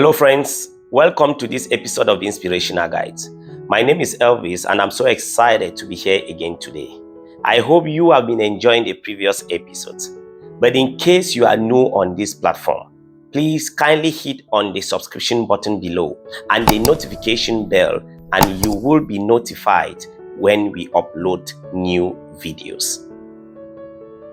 Hello friends, welcome to this episode of Inspirational Guides. My name is Elvis and I'm so excited to be here again today. I hope you have been enjoying the previous episodes. But in case you are new on this platform, please kindly hit on the subscription button below and the notification bell, and you will be notified when we upload new videos.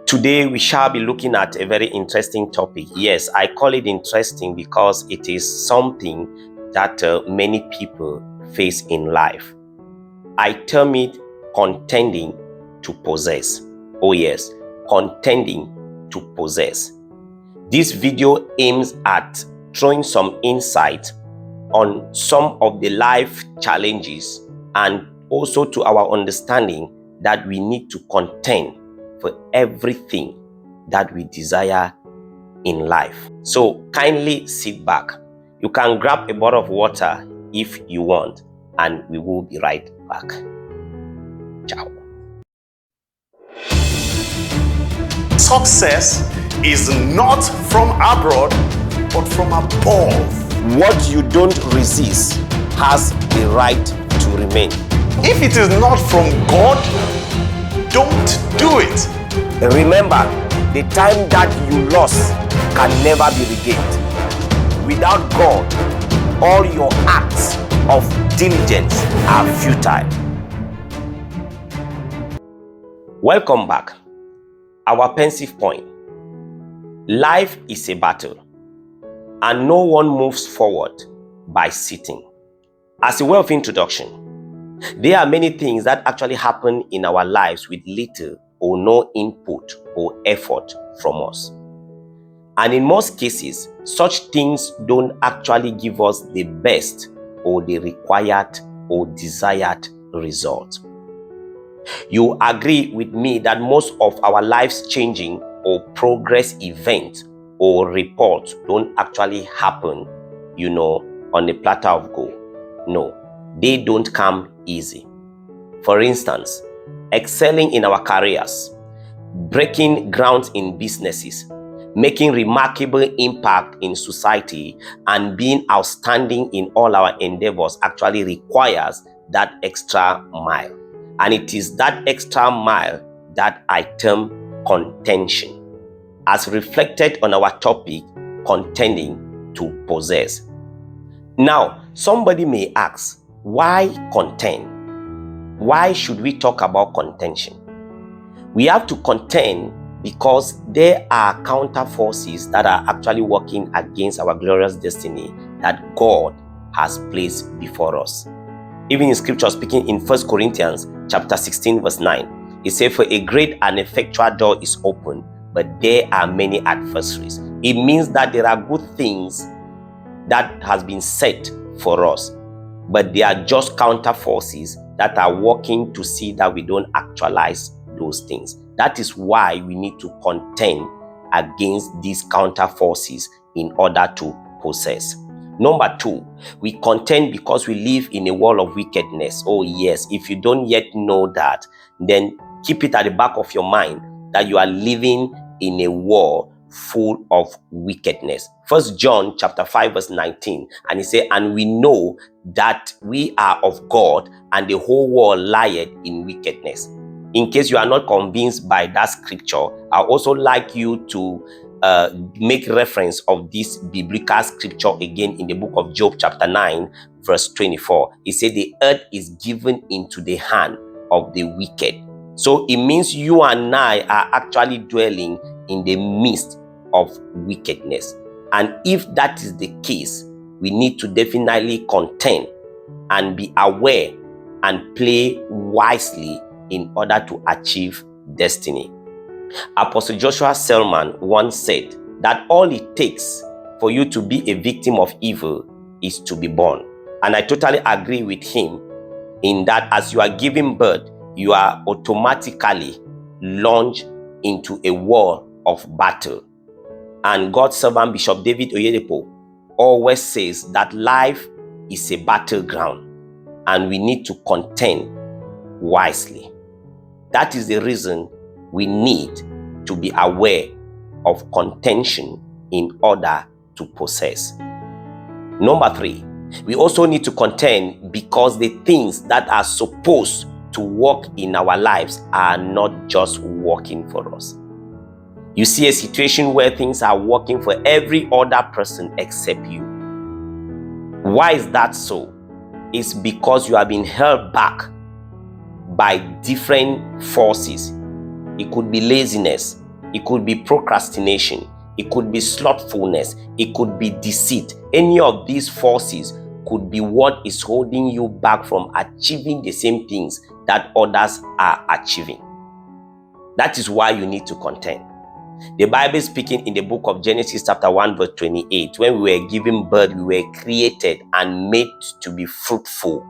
Today we shall be looking at a very interesting topic. Yes, I call it interesting because it is something that many people face in life. I term it contending to possess. Oh yes, contending to possess. This video aims at throwing some insight on some of the life challenges and also to our understanding that we need to contend for everything that we desire in life. So kindly sit back. You can grab a bottle of water if you want, and we will be right back. Ciao. Success is not from abroad, but from above. What you don't resist has the right to remain. If it is not from God, don't do it. Remember, the time that you lost can never be regained. Without God, all your acts of diligence are futile. Welcome back. Our pensive point. Life is a battle, and no one moves forward by sitting. As a way of introduction, there are many things that actually happen in our lives with little or no input or effort from us. And in most cases, such things don't actually give us the best or the required or desired result. You agree with me that most of our lives changing or progress events or reports don't actually happen, on a platter of gold. No, they don't come easy. For instance, excelling in our careers, breaking ground in businesses, making remarkable impact in society, and being outstanding in all our endeavors actually requires that extra mile. And it is that extra mile that I term contention, as reflected on our topic, contending to possess. Now, somebody may ask, why contend? Why should we talk about contention? We have to contend because there are counter forces that are actually working against our glorious destiny that God has placed before us. Even in scripture, speaking in 1 Corinthians chapter 16 verse 9, it says, "For a great and effectual door is open, but there are many adversaries." It means that there are good things that has been set for us, but they are just counter forces that are working to see that we don't actualize those things. That is why we need to contend against these counter forces in order to possess. Number two, we contend because we live in a world of wickedness. Oh yes, if you don't yet know that, then keep it at the back of your mind that you are living in a world full of wickedness. 1 John chapter 5 verse 19, and he said, "And we know that we are of God, and the whole world lieth in wickedness." In case you are not convinced by that scripture, I also like you to make reference of this biblical scripture again in the book of Job chapter 9 verse 24. It said the earth is given into the hand of the wicked. So it means you and I are actually dwelling in the midst of wickedness. And if that is the case, we need to definitely contend and be aware and play wisely in order to achieve destiny. Apostle Joshua Selman once said that all it takes for you to be a victim of evil is to be born. And I totally agree with him in that as you are giving birth, you are automatically launched into a war of battle. And God's servant Bishop David Oyedepo always says that life is a battleground and we need to contend wisely. That is the reason we need to be aware of contention in order to possess. Number 3, we also need to contend because the things that are supposed to work in our lives are not just working for us. You see a situation where things are working for every other person except you. Why is that so? It's because you have been held back by different forces. It could be laziness, it could be procrastination, it could be slothfulness, it could be deceit. Any of these forces could be what is holding you back from achieving the same things that others are achieving. That is why you need to contend. The Bible speaking in the book of Genesis chapter 1 verse 28, when we were given birth, we were created and made to be fruitful.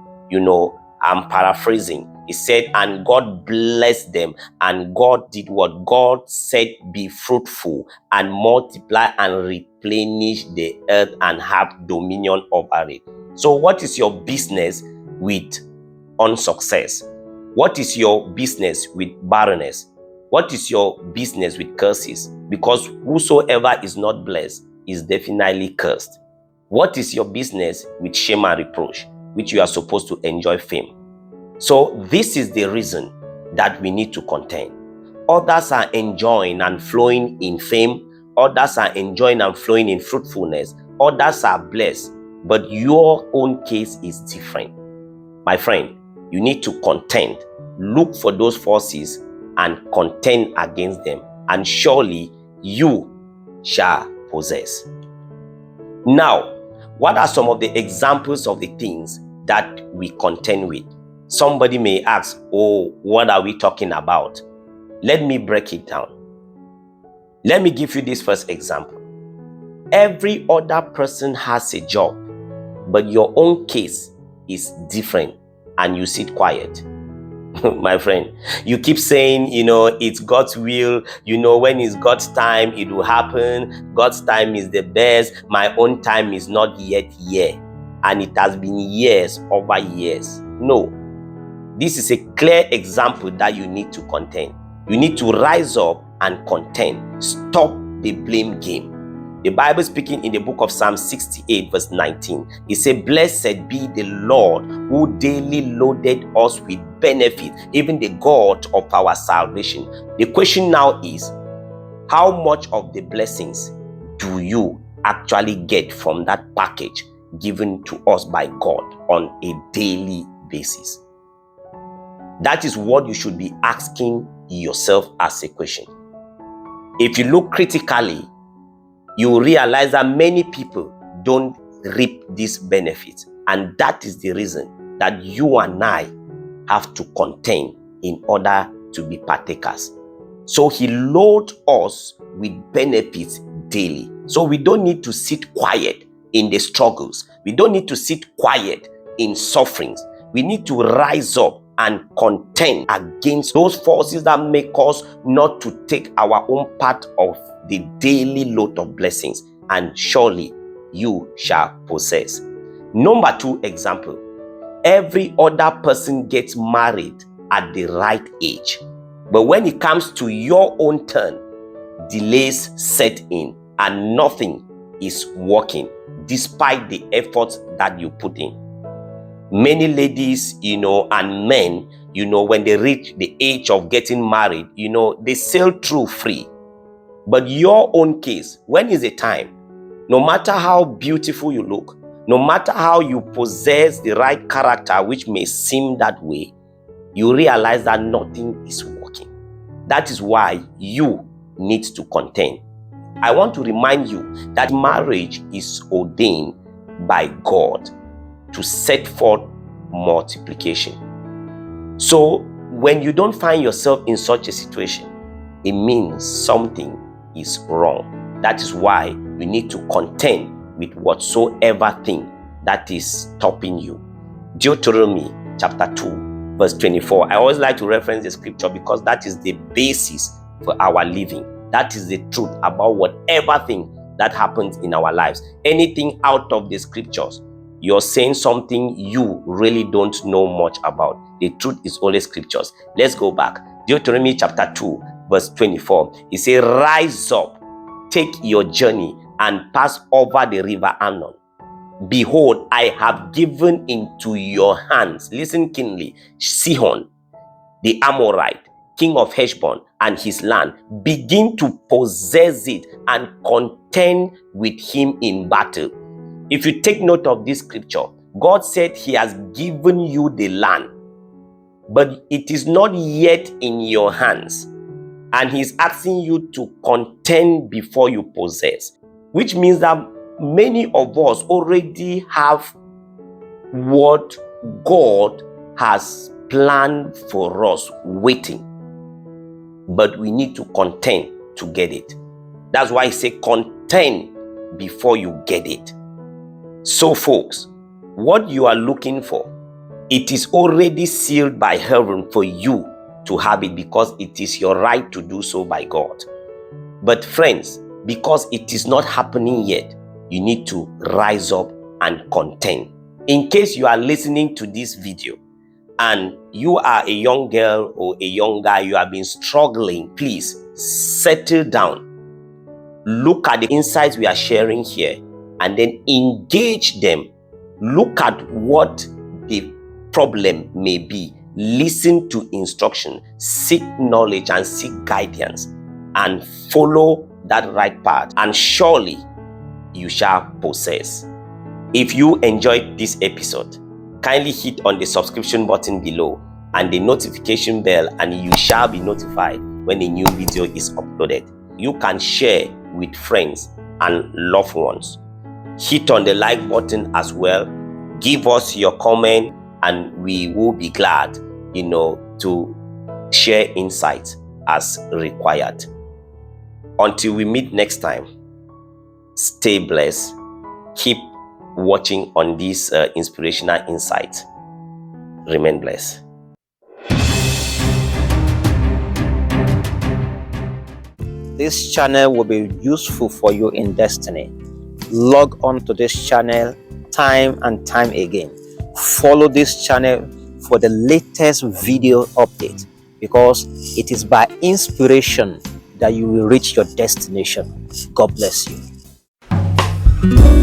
I'm paraphrasing. It said, and God blessed them, and God did what? God said, be fruitful and multiply and replenish the earth and have dominion over it. So what is your business with unsuccess? What is your business with barrenness? What is your business with curses? Because whosoever is not blessed is definitely cursed. What is your business with shame and reproach, which you are supposed to enjoy fame? So this is the reason that we need to contend. Others are enjoying and flowing in fame. Others are enjoying and flowing in fruitfulness. Others are blessed. But your own case is different. My friend, you need to contend. Look for those forces and contend against them, and surely you shall possess. Now, what are some of the examples of the things that we contend with? Somebody may ask, oh, what are we talking about? Let me break it down. Let me give you this first example. Every other person has a job, but your own case is different and you sit quiet. My friend, you keep saying, it's God's will, when it's God's time, it will happen. God's time is the best. My own time is not yet here. And it has been years over years. No, this is a clear example that you need to contend. You need to rise up and contend. Stop the blame game. The Bible speaking in the book of Psalm 68 verse 19, it says, blessed be the Lord who daily loaded us with benefit, even the God of our salvation. The question now is, how much of the blessings do you actually get from that package given to us by God on a daily basis? That is what you should be asking yourself as a question. If you look critically, you will realize that many people don't reap these benefits. And that is the reason that you and I have to contend in order to be partakers. So he loads us with benefits daily. So we don't need to sit quiet in the struggles. We don't need to sit quiet in sufferings. We need to rise up and contend against those forces that make us not to take our own part of the daily load of blessings, and surely you shall possess. Number 2 example, every other person gets married at the right age, but when it comes to your own turn, delays set in and nothing is working despite the efforts that you put in. Many ladies, and men, when they reach the age of getting married, they sail through free. But your own case, when is the time? No matter how beautiful you look, no matter how you possess the right character, which may seem that way, you realize that nothing is working. That is why you need to contend. I want to remind you that marriage is ordained by God to set forth multiplication. So when you don't find yourself in such a situation, it means something is wrong. That is why you need to contend with whatsoever thing that is stopping you. Deuteronomy chapter 2 verse 24. I always like to reference the scripture because that is the basis for our living. That is the truth about whatever thing that happens in our lives. Anything out of the scriptures, you're saying something you really don't know much about. The truth is always scriptures. Let's go back. Deuteronomy chapter 2 verse 24. It says, rise up, take your journey and pass over the river Arnon. Behold, I have given into your hands, listen keenly, Sihon, the Amorite, king of Heshbon, and his land. Begin to possess it and contend with him in battle. If you take note of this scripture, God said he has given you the land, but it is not yet in your hands. And he's asking you to contend before you possess, which means that many of us already have what God has planned for us waiting, but we need to contend to get it. That's why I say contend before you get it. So folks, what you are looking for, it is already sealed by heaven for you to have it, because it is your right to do so by God. But friends, because it is not happening yet, you need to rise up and contend. In case you are listening to this video and you are a young girl or a young guy, you have been struggling, please settle down. Look at the insights we are sharing here and then engage them. Look at what the problem may be. Listen to instruction, seek knowledge and seek guidance, and follow that right path, and surely you shall possess. If you enjoyed this episode, kindly hit on the subscription button below and the notification bell, and you shall be notified when a new video is uploaded. You can share with friends and loved ones. Hit on the like button as well. Give us your comment and we will be glad, to share insights as required. Until we meet next time, stay blessed. Keep watching on this inspirational insight. Remain blessed. This channel will be useful for you in destiny. Log on to this channel time and time again. Follow this channel for the latest video update, because it is by inspiration that you will reach your destination. God bless you.